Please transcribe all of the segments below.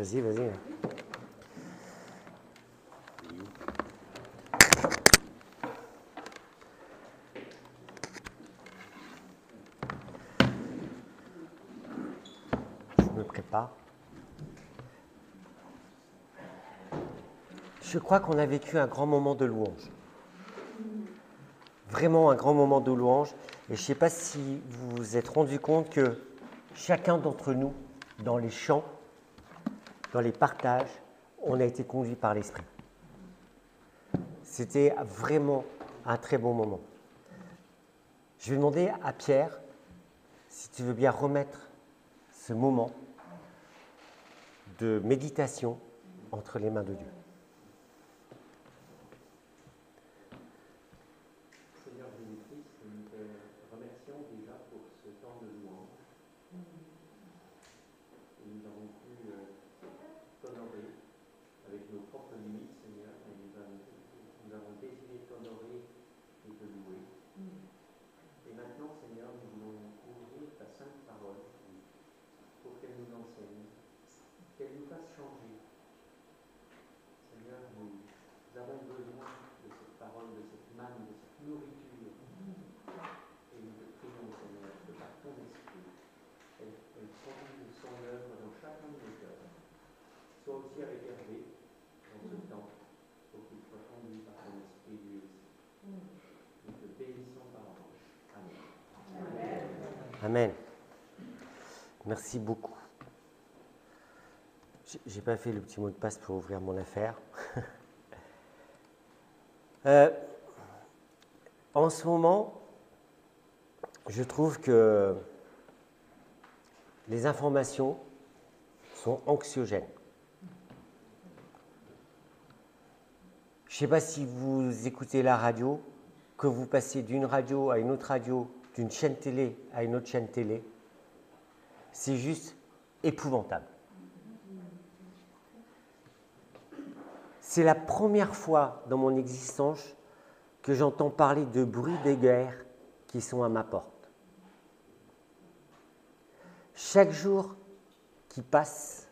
Vas-y, vas-y. Je me prépare. Je crois qu'on a vécu un grand moment de louange. Vraiment un grand moment de louange. Et je ne sais pas si vous vous êtes rendu compte que chacun d'entre nous, dans les chants, dans les partages, on a été conduit par l'Esprit. C'était vraiment un très bon moment. Je vais demander à Pierre si tu veux bien remettre ce moment de méditation entre les mains de Dieu. Seigneur Jésus-Christ, nous te remercions déjà pour ce temps de louange. Et nous avons pu t'honorer avec nos propres limites, Seigneur, et nous avons désiré t'honorer et te louer. Et maintenant, Seigneur, nous voulons ouvrir ta sainte parole pour qu'elle nous enseigne, qu'elle nous fasse changer. Seigneur, nous avons besoin de cette parole, de cette manne, de cette nourriture. Et nous te prions, Seigneur, que par ton esprit, elle produise son œuvre dans chacun de nos cœurs. Sois aussi avec Hervé dans ce temps, pour qu'il soit conduit par ton esprit lui aussi. Nous te bénissons par ange. Amen. Amen. Merci beaucoup. J'ai pas fait le petit mot de passe pour ouvrir mon affaire. En ce moment, je trouve que les informations sont anxiogènes. Je ne sais pas si vous écoutez la radio, que vous passez d'une radio à une autre radio, d'une chaîne télé à une autre chaîne télé. C'est juste épouvantable. C'est la première fois dans mon existence que j'entends parler de bruits de guerre qui sont à ma porte. Chaque jour qui passe,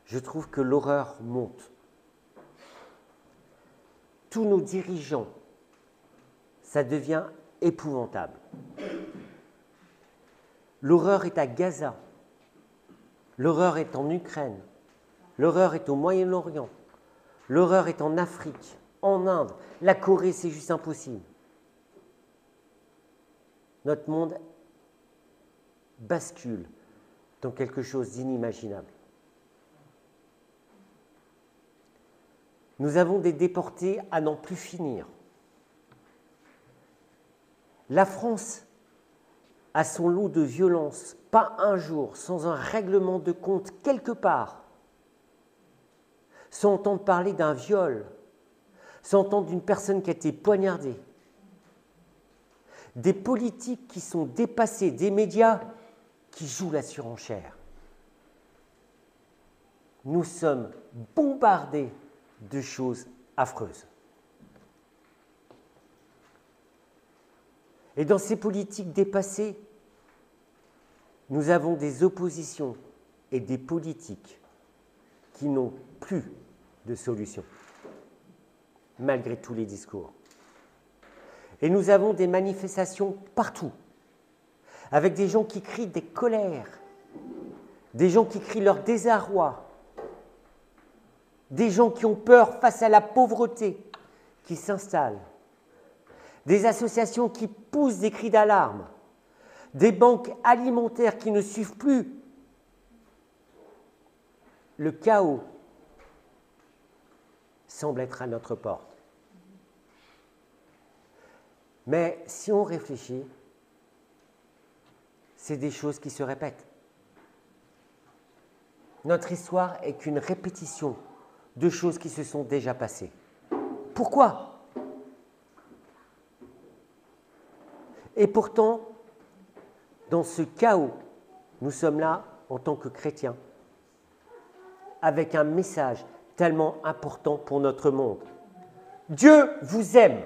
je trouve que l'horreur monte. Tous nos dirigeants, ça devient épouvantable. L'horreur est à Gaza, l'horreur est en Ukraine, l'horreur est au Moyen-Orient, l'horreur est en Afrique, en Inde, la Corée, c'est juste impossible. Notre monde bascule dans quelque chose d'inimaginable. Nous avons des déportés à n'en plus finir. La France a son lot de violence, pas un jour sans un règlement de compte quelque part, sans entendre parler d'un viol, sans entendre d'une personne qui a été poignardée. Des politiques qui sont dépassés, des médias qui jouent la surenchère. Nous sommes bombardés de choses affreuses. Et dans ces politiques dépassées, nous avons des oppositions et des politiques qui n'ont plus de solution, malgré tous les discours. Et nous avons des manifestations partout, avec des gens qui crient des colères, des gens qui crient leur désarroi, des gens qui ont peur face à la pauvreté qui s'installe, des associations qui poussent des cris d'alarme, des banques alimentaires qui ne suivent plus. Le chaos semble être à notre porte. Mais si on réfléchit, c'est des choses qui se répètent. Notre histoire est qu'une répétition de choses qui se sont déjà passées. Pourquoi ? Et pourtant, dans ce chaos, nous sommes là en tant que chrétiens, avec un message tellement important pour notre monde. Dieu vous aime.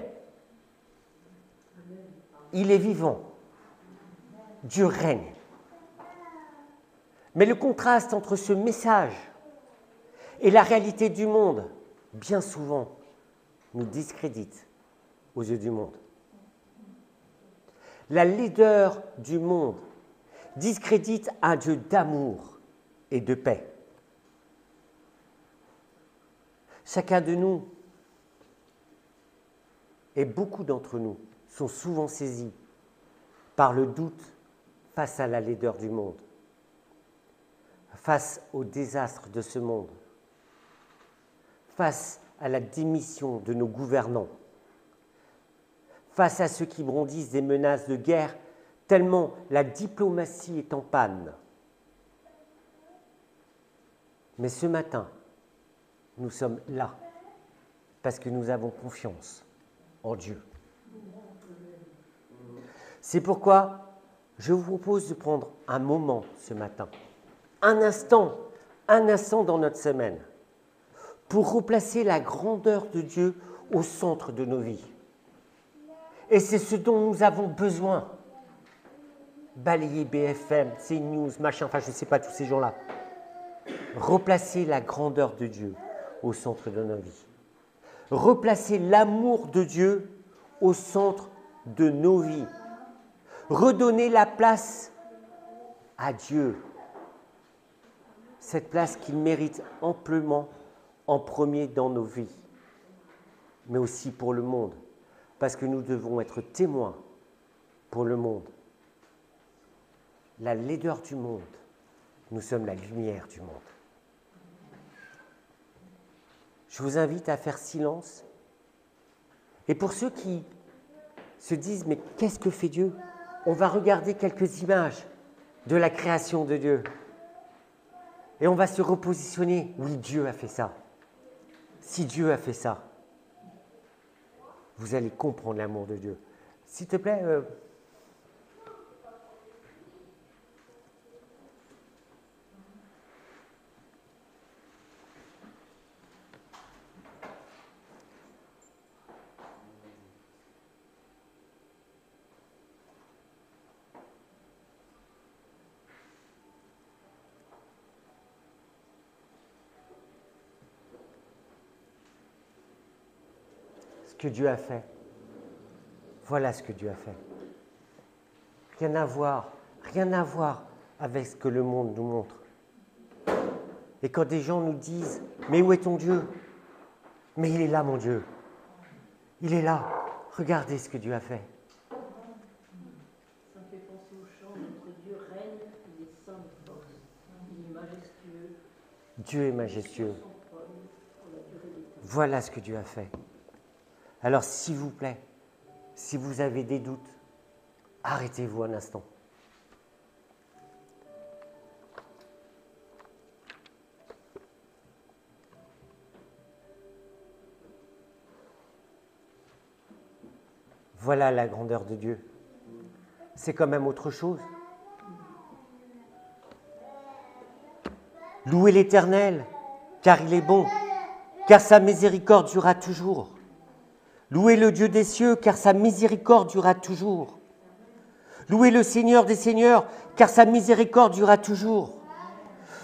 Il est vivant. Dieu règne. Mais le contraste entre ce message et la réalité du monde, bien souvent, nous discrédite aux yeux du monde. La laideur du monde discrédite un Dieu d'amour et de paix. Chacun de nous, et beaucoup d'entre nous, sont souvent saisis par le doute face à la laideur du monde, face au désastre de ce monde, face à la démission de nos gouvernants, face à ceux qui brandissent des menaces de guerre, tellement la diplomatie est en panne. Mais ce matin, nous sommes là parce que nous avons confiance en Dieu. C'est pourquoi je vous propose de prendre un moment ce matin, un instant dans notre semaine, pour replacer la grandeur de Dieu au centre de nos vies. Et c'est ce dont nous avons besoin. Balayer BFM, CNews, machin, enfin je ne sais pas, tous ces gens-là. Replacer la grandeur de Dieu au centre de nos vies. Replacer l'amour de Dieu au centre de nos vies. Redonner la place à Dieu. Cette place qu'il mérite amplement en premier dans nos vies, mais aussi pour le monde, parce que nous devons être témoins pour le monde. La laideur du monde, nous sommes la lumière du monde. Je vous invite à faire silence. Et pour ceux qui se disent « mais qu'est-ce que fait Dieu ?» On va regarder quelques images de la création de Dieu. Et on va se repositionner. Oui, Dieu a fait ça. Si Dieu a fait ça, vous allez comprendre l'amour de Dieu. S'il te plaît, ce que Dieu a fait. Voilà ce que Dieu a fait. Rien à voir avec ce que le monde nous montre. Et quand des gens nous disent « mais où est ton Dieu ?» Mais il est là, mon Dieu. Il est là. Regardez ce que Dieu a fait. Ça me fait penser au chant, notre Dieu règne, il est saint de force, il est majestueux. Dieu est majestueux. Voilà ce que Dieu a fait. Alors, s'il vous plaît, si vous avez des doutes, arrêtez-vous un instant. Voilà la grandeur de Dieu. C'est quand même autre chose. Louez l'Éternel, car il est bon, car sa miséricorde durera toujours. Louez le Dieu des cieux, car sa miséricorde durera toujours. Louez le Seigneur des seigneurs, car sa miséricorde durera toujours.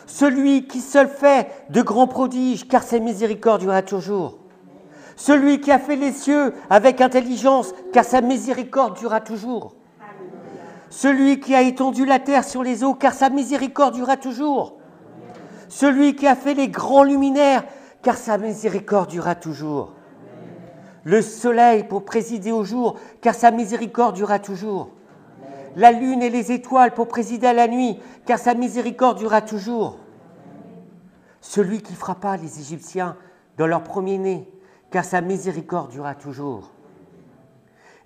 Celui qui seul fait de grands prodiges, car sa miséricorde durera toujours. Celui qui a fait les cieux avec intelligence, car sa miséricorde durera toujours. Celui qui a étendu la terre sur les eaux, car sa miséricorde durera toujours. Celui qui a fait les grands luminaires, car sa miséricorde durera toujours. Le soleil pour présider au jour, car sa miséricorde durera toujours. La lune et les étoiles pour présider à la nuit, car sa miséricorde durera toujours. Celui qui frappa les Égyptiens dans leur premier-né, car sa miséricorde durera toujours.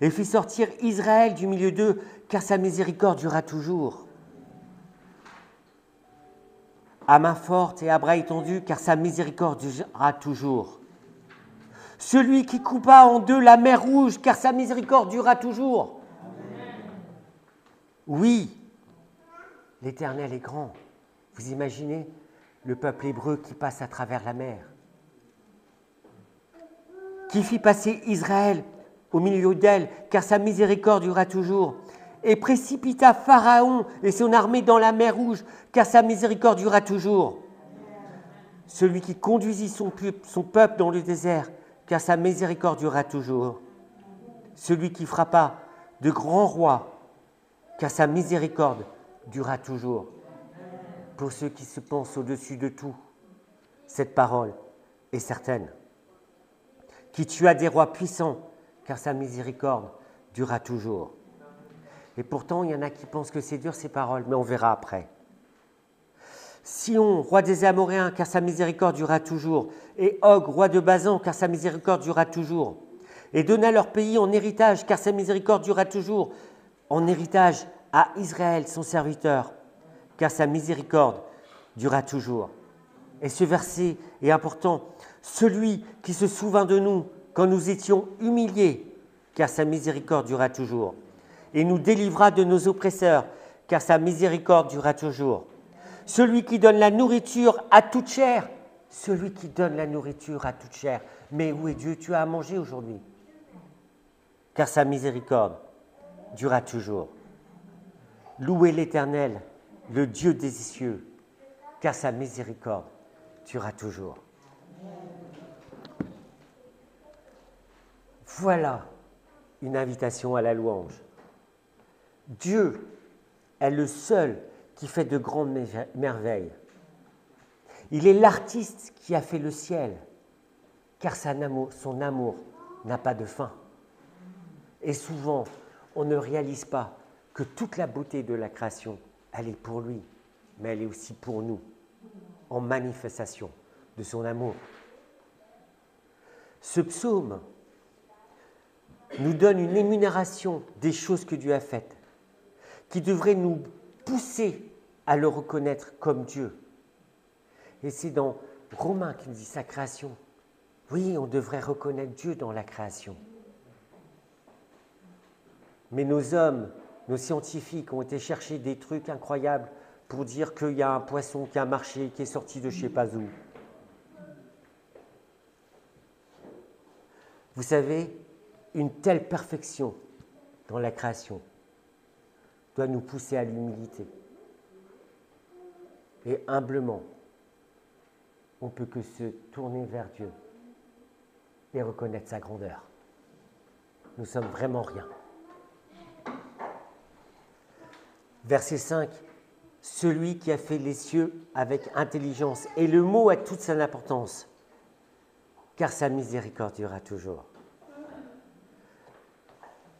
Et fit sortir Israël du milieu d'eux, car sa miséricorde durera toujours. À main forte et à bras étendus, car sa miséricorde durera toujours. Celui qui coupa en deux la mer rouge, car sa miséricorde durera toujours. Oui, l'Éternel est grand. Vous imaginez le peuple hébreu qui passe à travers la mer, qui fit passer Israël au milieu d'elle, car sa miséricorde durera toujours, et précipita Pharaon et son armée dans la mer Rouge, car sa miséricorde durera toujours. Celui qui conduisit son peuple dans le désert, car sa miséricorde durera toujours. Celui qui frappa de grands rois, car sa miséricorde durera toujours. Pour ceux qui se pensent au-dessus de tout, cette parole est certaine. Qui tua des rois puissants, car sa miséricorde durera toujours. Et pourtant, il y en a qui pensent que c'est dur ces paroles, mais on verra après. Sion, roi des Amoréens, car sa miséricorde durera toujours. Et Og, roi de Basan, car sa miséricorde durera toujours. Et donna leur pays en héritage, car sa miséricorde durera toujours. En héritage à Israël, son serviteur, car sa miséricorde durera toujours. Et ce verset est important. Celui qui se souvint de nous quand nous étions humiliés, car sa miséricorde durera toujours. Et nous délivra de nos oppresseurs, car sa miséricorde durera toujours. Celui qui donne la nourriture à toute chair, celui qui donne la nourriture à toute chair. Mais où est Dieu? Tu as à manger aujourd'hui. Car sa miséricorde durera toujours. Louez l'Éternel, le Dieu des cieux, car sa miséricorde durera toujours. Voilà une invitation à la louange. Dieu est le seul qui fait de grandes merveilles. Il est l'artiste qui a fait le ciel, car son amour n'a pas de fin. Et souvent, on ne réalise pas que toute la beauté de la création, elle est pour lui, mais elle est aussi pour nous, en manifestation de son amour. Ce psaume nous donne une énumération des choses que Dieu a faites, qui devrait nous pousser à le reconnaître comme Dieu. Et c'est dans Romains qu'il dit sa création. Oui, on devrait reconnaître Dieu dans la création. Mais nos hommes, nos scientifiques ont été chercher des trucs incroyables pour dire qu'il y a un poisson qui a marché, qui est sorti de je ne sais pas où. Vous savez, une telle perfection dans la création doit nous pousser à l'humilité. Et humblement, on ne peut que se tourner vers Dieu et reconnaître sa grandeur. Nous sommes vraiment rien. Verset 5, celui qui a fait les cieux avec intelligence. Et le mot a toute son importance, car sa miséricorde durera toujours.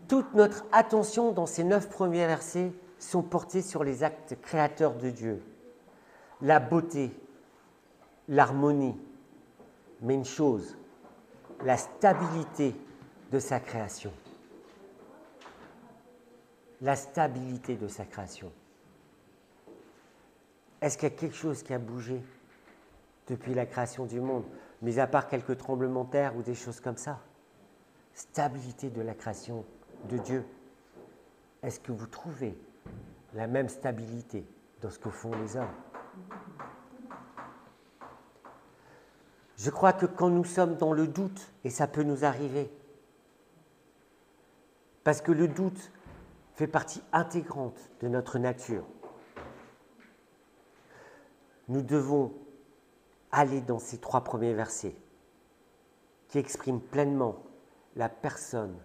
Toute notre attention dans ces 9 premiers versets sont portés sur les actes créateurs de Dieu. La beauté, l'harmonie, mais une chose, la stabilité de sa création. La stabilité de sa création. Est-ce qu'il y a quelque chose qui a bougé depuis la création du monde, mis à part quelques tremblements de terre ou des choses comme ça? Stabilité de la création de Dieu. Est-ce que vous trouvez la même stabilité dans ce que font les hommes? Je crois que quand nous sommes dans le doute, et ça peut nous arriver, parce que le doute fait partie intégrante de notre nature, nous devons aller dans ces 3 premiers versets qui expriment pleinement la personne,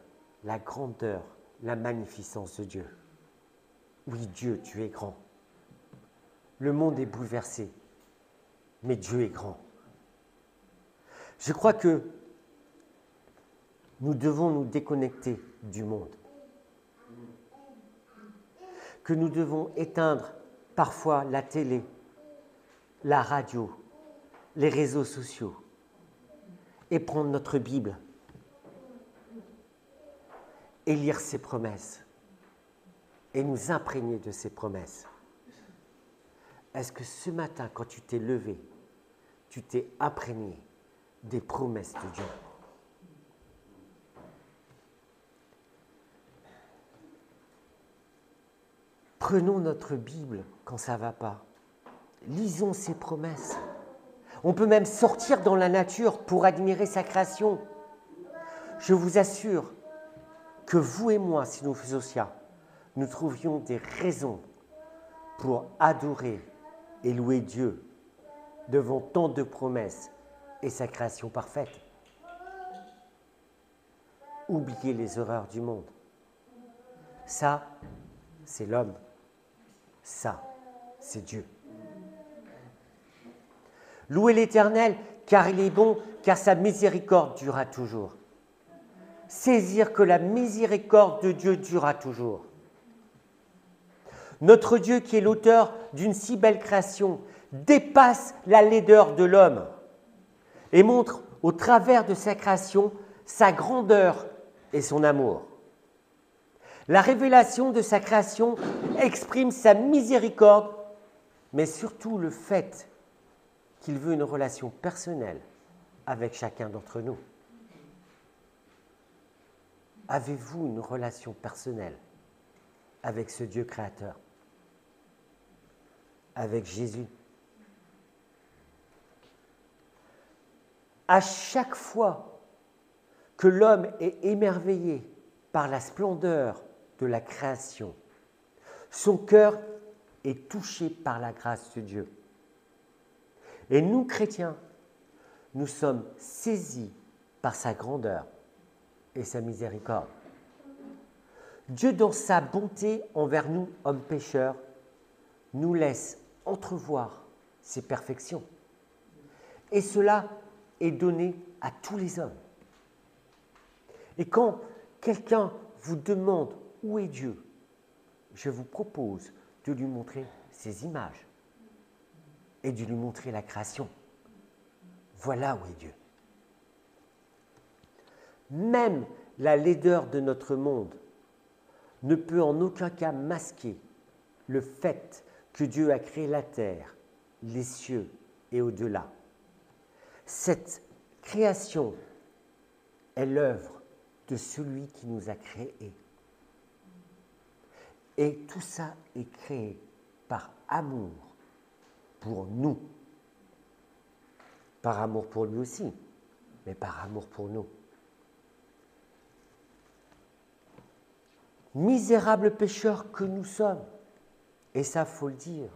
la grandeur, la magnificence de Dieu. Oui, Dieu, tu es grand. Le monde est bouleversé, mais Dieu est grand. Je crois que nous devons nous déconnecter du monde. Que nous devons éteindre parfois la télé, la radio, les réseaux sociaux et prendre notre Bible et lire ses promesses et nous imprégner de ses promesses. Est-ce que ce matin, quand tu t'es levé, tu t'es imprégné des promesses de Dieu? Prenons notre Bible quand ça ne va pas. Lisons ses promesses. On peut même sortir dans la nature pour admirer sa création. Je vous assure que vous et moi, si nous faisons ça, nous trouvions des raisons pour adorer et louer Dieu devant tant de promesses et sa création parfaite. Oubliez les horreurs du monde. Ça, c'est l'homme. Ça, c'est Dieu. Louez l'Éternel, car il est bon, car sa miséricorde durera toujours. Saisir que la miséricorde de Dieu durera toujours. Notre Dieu, qui est l'auteur d'une si belle création, dépasse la laideur de l'homme et montre au travers de sa création sa grandeur et son amour. La révélation de sa création exprime sa miséricorde, mais surtout le fait qu'il veut une relation personnelle avec chacun d'entre nous. Avez-vous une relation personnelle avec ce Dieu créateur, avec Jésus? À chaque fois que l'homme est émerveillé par la splendeur de la création, son cœur est touché par la grâce de Dieu. Et nous, chrétiens, nous sommes saisis par sa grandeur et sa miséricorde. Dieu, dans sa bonté envers nous, hommes pécheurs, nous laisse entrevoir ses perfections. Et cela est donné à tous les hommes. Et quand quelqu'un vous demande où est Dieu, je vous propose de lui montrer ses images et de lui montrer la création. Voilà où est Dieu. Même la laideur de notre monde ne peut en aucun cas masquer le fait que Dieu a créé la terre, les cieux et au-delà. Cette création est l'œuvre de celui qui nous a créés. Et tout ça est créé par amour pour nous. Par amour pour lui aussi, mais par amour pour nous. Misérables pécheurs que nous sommes, et ça faut le dire,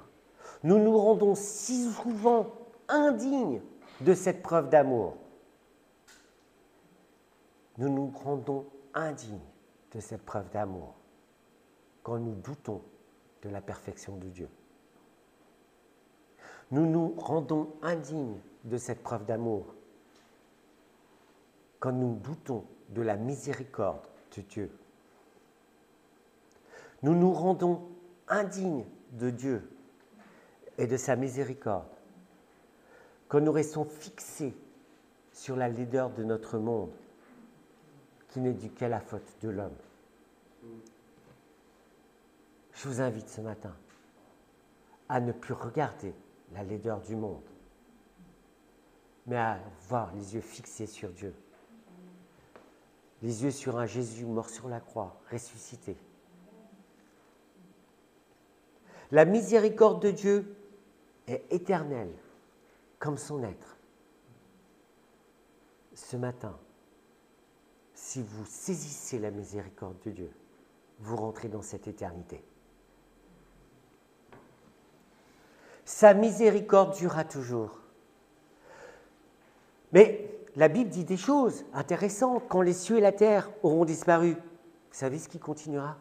nous nous rendons si souvent indignes de cette preuve d'amour. Nous nous rendons indignes de cette preuve d'amour quand nous doutons de la perfection de Dieu. Nous nous rendons indignes de cette preuve d'amour quand nous doutons de la miséricorde de Dieu. Nous nous rendons indignes de Dieu et de sa miséricorde quand nous restons fixés sur la laideur de notre monde qui n'est due qu'à la faute de l'homme. Je vous invite ce matin à ne plus regarder la laideur du monde, mais à avoir les yeux fixés sur Dieu. Les yeux sur un Jésus mort sur la croix, ressuscité. La miséricorde de Dieu est éternelle, comme son être. Ce matin, si vous saisissez la miséricorde de Dieu, vous rentrez dans cette éternité. Sa miséricorde durera toujours. Mais la Bible dit des choses intéressantes. Quand les cieux et la terre auront disparu, vous savez ce qui continuera?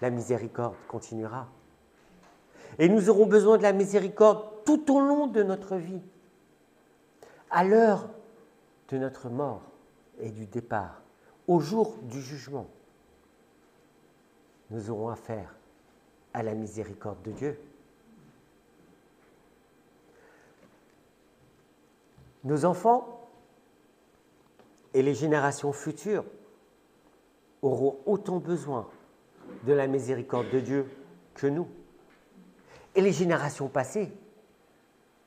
La miséricorde continuera. Et nous aurons besoin de la miséricorde tout au long de notre vie. À l'heure de notre mort et du départ, au jour du jugement, nous aurons affaire à la miséricorde de Dieu. Nos enfants et les générations futures auront autant besoin de la miséricorde de Dieu que nous. Et les générations passées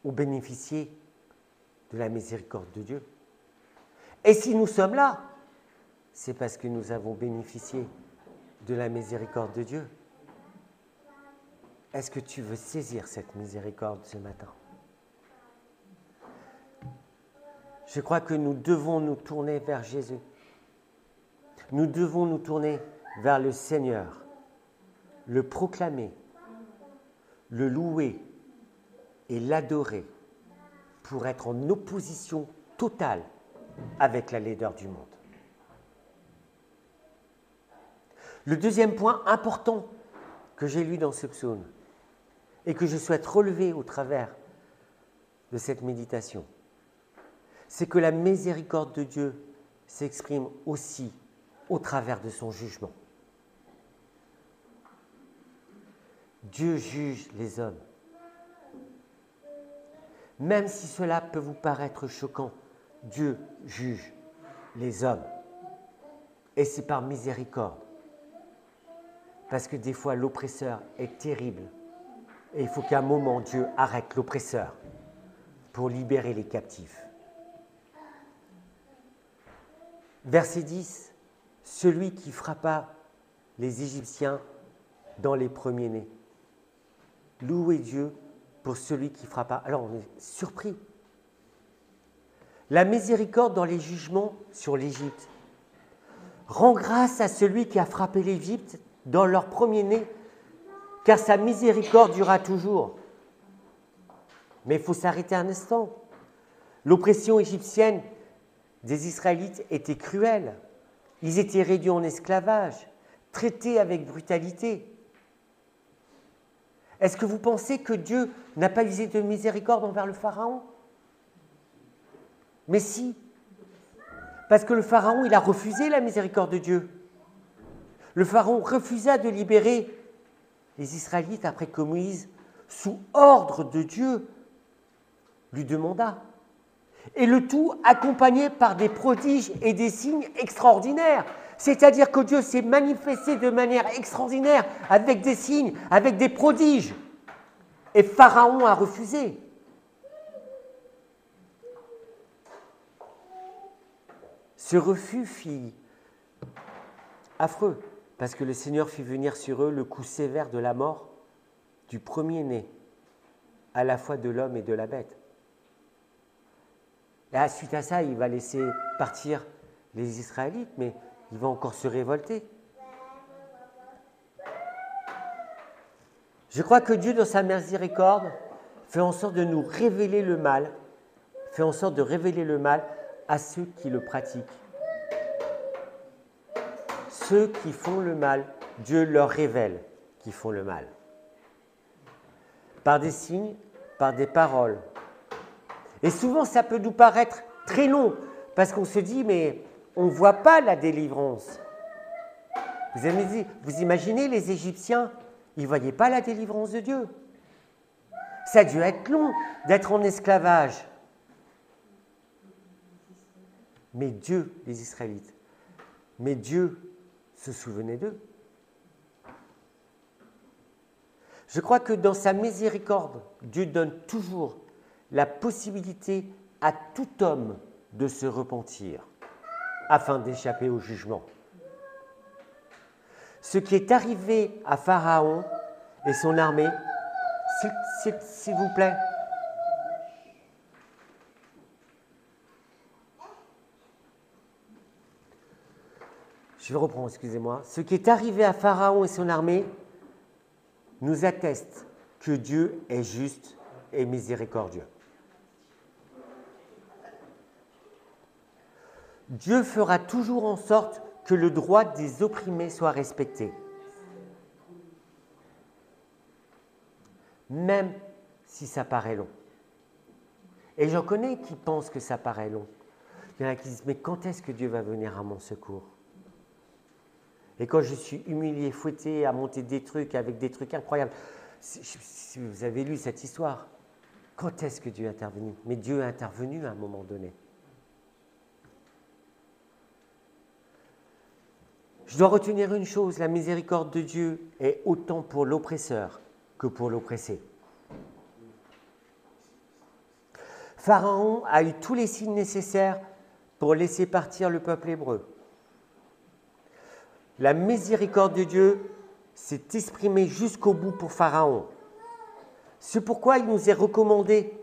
ont bénéficié de la miséricorde de Dieu. Et si nous sommes là, c'est parce que nous avons bénéficié de la miséricorde de Dieu. Est-ce que tu veux saisir cette miséricorde ce matin? Je crois que nous devons nous tourner vers Jésus. Nous devons nous tourner vers le Seigneur le proclamer, le louer et l'adorer pour être en opposition totale avec la laideur du monde. Le deuxième point important que j'ai lu dans ce psaume et que je souhaite relever au travers de cette méditation, c'est que la miséricorde de Dieu s'exprime aussi au travers de son jugement. Dieu juge les hommes. Même si cela peut vous paraître choquant, Dieu juge les hommes. Et c'est par miséricorde. Parce que des fois, l'oppresseur est terrible. Et il faut qu'à un moment, Dieu arrête l'oppresseur pour libérer les captifs. Verset 10. Celui qui frappa les Égyptiens dans les premiers-nés. Louez Dieu pour celui qui frappa. Alors on est surpris. La miséricorde dans les jugements sur l'Égypte rend grâce à celui qui a frappé l'Égypte dans leur premier-né, car sa miséricorde durera toujours. Mais il faut s'arrêter un instant. L'oppression égyptienne des Israélites était cruelle. Ils étaient réduits en esclavage, traités avec brutalité. Est-ce que vous pensez que Dieu n'a pas usé de miséricorde envers le Pharaon? Mais si, parce que le Pharaon, il a refusé la miséricorde de Dieu. Le Pharaon refusa de libérer les Israélites après que Moïse, sous ordre de Dieu, lui demanda. Et le tout accompagné par des prodiges et des signes extraordinaires. C'est-à-dire que Dieu s'est manifesté de manière extraordinaire avec des signes, avec des prodiges. Et Pharaon a refusé. Ce refus fit affreux, parce que le Seigneur fit venir sur eux le coup sévère de la mort du premier-né, à la fois de l'homme et de la bête. Et suite à ça, il va laisser partir les Israélites, mais il va encore se révolter. Je crois que Dieu, dans sa miséricorde, fait en sorte de nous révéler le mal, fait en sorte de révéler le mal à ceux qui le pratiquent. Ceux qui font le mal, Dieu leur révèle qu'ils font le mal. Par des signes, par des paroles. Et souvent, ça peut nous paraître très long, parce qu'on se dit, mais on ne voit pas la délivrance. Vous imaginez les Égyptiens, ils ne voyaient pas la délivrance de Dieu. Ça a dû être long d'être en esclavage. Mais Dieu, les Israélites, mais Dieu se souvenait d'eux. Je crois que dans sa miséricorde, Dieu donne toujours la possibilité à tout homme de se repentir afin d'échapper au jugement. Ce qui est arrivé à Pharaon et son armée, s'il vous plaît. Je vais reprendre, excusez-moi. Ce qui est arrivé à Pharaon et son armée nous atteste que Dieu est juste et miséricordieux. Dieu fera toujours en sorte que le droit des opprimés soit respecté. Même si ça paraît long. Et j'en connais qui pensent que ça paraît long. Il y en a qui disent, mais quand est-ce que Dieu va venir à mon secours? Et quand je suis humilié, fouetté, à monter des trucs avec des trucs incroyables, si vous avez lu cette histoire, quand est-ce que Dieu est intervenu? Mais Dieu est intervenu à un moment donné. Je dois retenir une chose, la miséricorde de Dieu est autant pour l'oppresseur que pour l'oppressé. Pharaon a eu tous les signes nécessaires pour laisser partir le peuple hébreu. La miséricorde de Dieu s'est exprimée jusqu'au bout pour Pharaon. C'est pourquoi il nous est recommandé,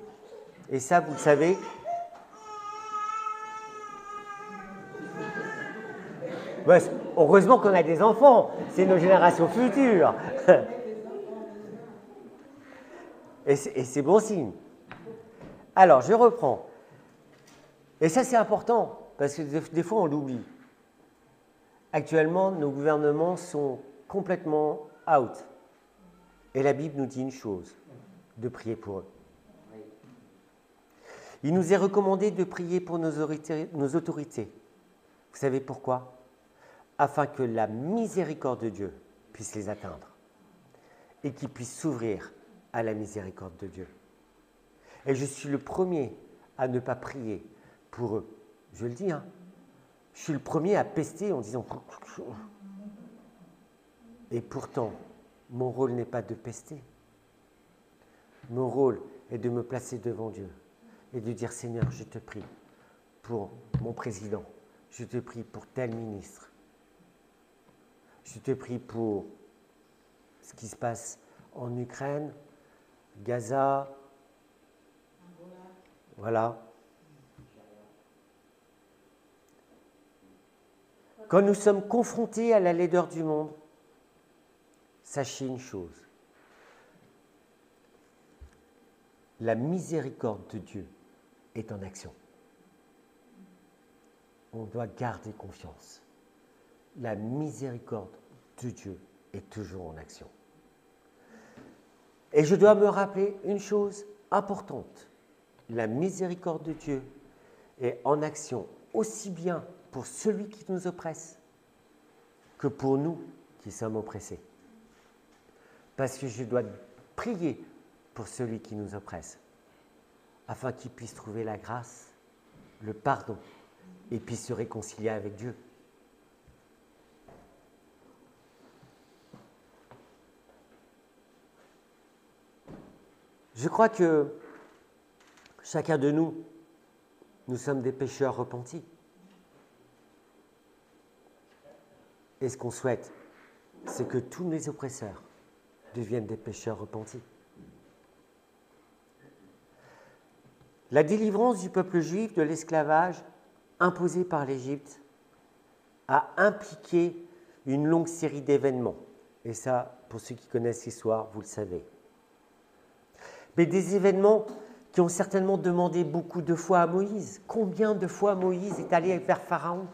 et ça vous le savez, Ouais, heureusement qu'on a des enfants, c'est nos générations futures. Et c'est bon signe. Alors, je reprends. Et ça, c'est important, parce que des fois, on l'oublie. Actuellement, nos gouvernements sont complètement out. Et la Bible nous dit une chose, de prier pour eux. Il nous est recommandé de prier pour nos autorités. Vous savez pourquoi? Afin que la miséricorde de Dieu puisse les atteindre et qu'ils puissent s'ouvrir à la miséricorde de Dieu. Et je suis le premier à ne pas prier pour eux. Je le dis, hein. Je suis le premier à pester en disant... Et pourtant, mon rôle n'est pas de pester. Mon rôle est de me placer devant Dieu et de dire, Seigneur, je te prie pour mon président, je te prie pour tel ministre, je te prie pour ce qui se passe en Ukraine, Gaza, voilà. Quand nous sommes confrontés à la laideur du monde, sachez une chose, la miséricorde de Dieu est en action. On doit garder confiance. La miséricorde de Dieu est toujours en action. Et je dois me rappeler une chose importante. La miséricorde de Dieu est en action aussi bien pour celui qui nous oppresse que pour nous qui sommes oppressés. Parce que je dois prier pour celui qui nous oppresse, afin qu'il puisse trouver la grâce, le pardon, et puisse se réconcilier avec Dieu. Je crois que chacun de nous, nous sommes des pécheurs repentis. Et ce qu'on souhaite, c'est que tous les oppresseurs deviennent des pécheurs repentis. La délivrance du peuple juif de l'esclavage imposé par l'Égypte a impliqué une longue série d'événements. Et ça, pour ceux qui connaissent l'histoire, vous le savez. Mais des événements qui ont certainement demandé beaucoup de fois à Moïse. Combien de fois Moïse est allé vers Pharaon?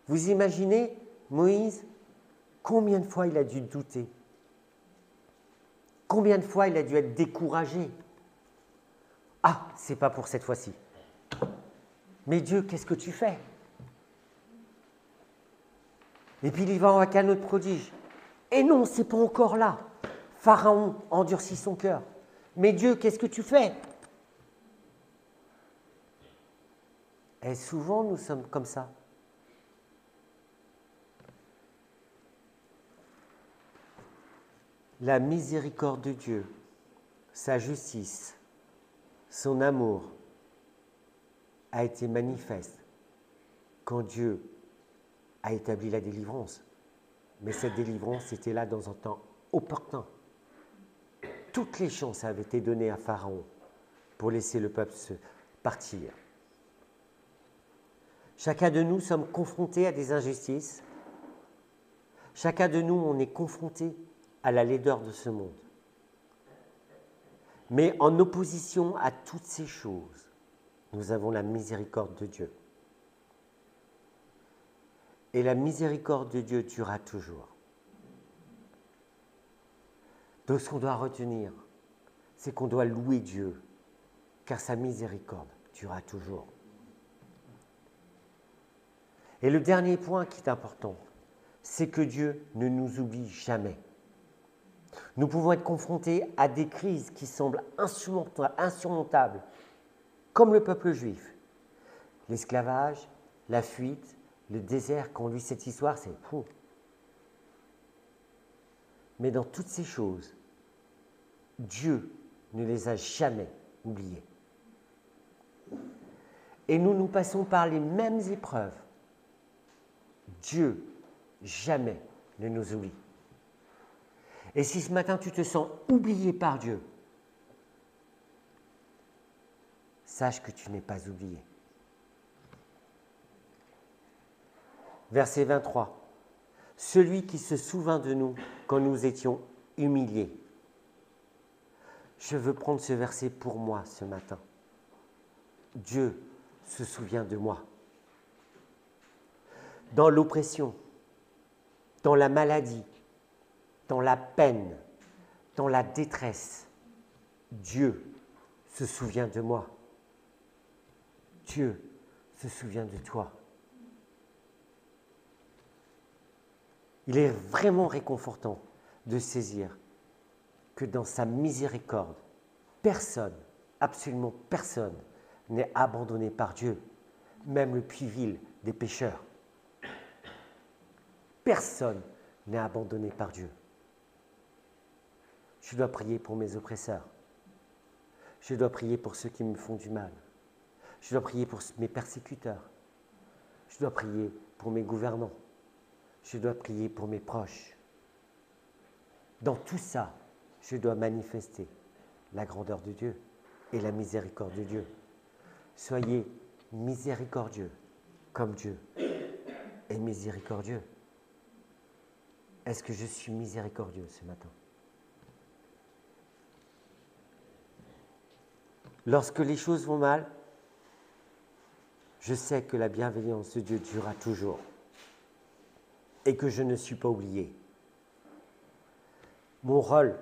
Vous imaginez, Moïse, combien de fois il a dû douter? Combien de fois il a dû être découragé? Ah, c'est pas pour cette fois-ci. Mais Dieu, qu'est-ce que tu fais? Et puis il va avec un autre prodige. Et non, c'est pas encore là. Pharaon endurcit son cœur. Mais Dieu, qu'est-ce que tu fais? Et souvent, nous sommes comme ça. La miséricorde de Dieu, sa justice, son amour a été manifeste quand Dieu a établi la délivrance. Mais cette délivrance était là dans un temps opportun. Toutes les chances avaient été données à Pharaon pour laisser le peuple se partir. Chacun de nous sommes confrontés à des injustices. Chacun de nous, on est confronté à la laideur de ce monde. Mais en opposition à toutes ces choses, nous avons la miséricorde de Dieu. Et la miséricorde de Dieu durera toujours. Donc ce qu'on doit retenir, c'est qu'on doit louer Dieu, car sa miséricorde durera toujours. Et le dernier point qui est important, c'est que Dieu ne nous oublie jamais. Nous pouvons être confrontés à des crises qui semblent insurmontables, comme le peuple juif. L'esclavage, la fuite, le désert, quand on lit cette histoire, c'est fou. Mais dans toutes ces choses, Dieu ne les a jamais oubliées. Et nous passons par les mêmes épreuves. Dieu jamais ne nous oublie. Et si ce matin tu te sens oublié par Dieu, sache que tu n'es pas oublié. Verset 23. Celui qui se souvint de nous quand nous étions humiliés. Je veux prendre ce verset pour moi ce matin. Dieu se souvient de moi. Dans l'oppression, dans la maladie, dans la peine, dans la détresse, Dieu se souvient de moi. Dieu se souvient de toi. Il est vraiment réconfortant de saisir que dans sa miséricorde, personne, absolument personne, n'est abandonné par Dieu, même le plus vil des pécheurs. Personne n'est abandonné par Dieu. Je dois prier pour mes oppresseurs. Je dois prier pour ceux qui me font du mal. Je dois prier pour mes persécuteurs. Je dois prier pour mes gouvernants. Je dois prier pour mes proches. Dans tout ça, je dois manifester la grandeur de Dieu et la miséricorde de Dieu. Soyez miséricordieux comme Dieu est miséricordieux. Est-ce que je suis miséricordieux ce matin? Lorsque les choses vont mal, je sais que la bienveillance de Dieu durera toujours et que je ne suis pas oublié. Mon rôle,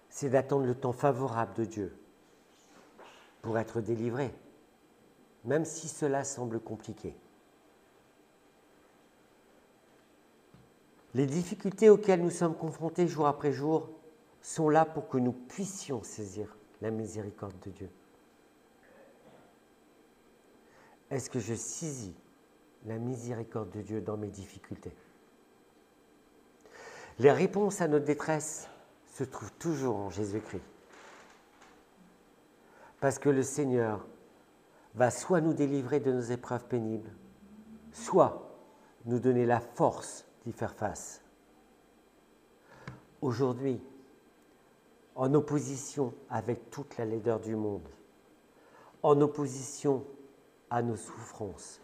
c'est d'attendre le temps favorable de Dieu pour être délivré, même si cela semble compliqué. Les difficultés auxquelles nous sommes confrontés jour après jour sont là pour que nous puissions saisir la miséricorde de Dieu. Est-ce que je saisis la miséricorde de Dieu dans mes difficultés? Les réponses à notre détresse se trouvent toujours en Jésus-Christ. Parce que le Seigneur va soit nous délivrer de nos épreuves pénibles, soit nous donner la force d'y faire face. Aujourd'hui, en opposition avec toute la laideur du monde, en opposition à nos souffrances,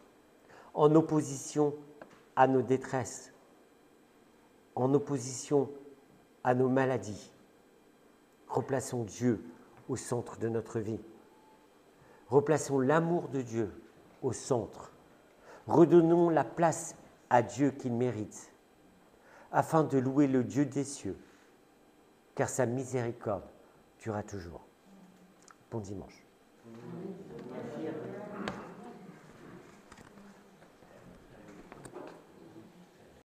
en opposition à nos détresses, en opposition à nos maladies, replaçons Dieu au centre de notre vie. Replaçons l'amour de Dieu au centre. Redonnons la place à Dieu qu'il mérite, afin de louer le Dieu des cieux, car sa miséricorde durera toujours. Bon dimanche.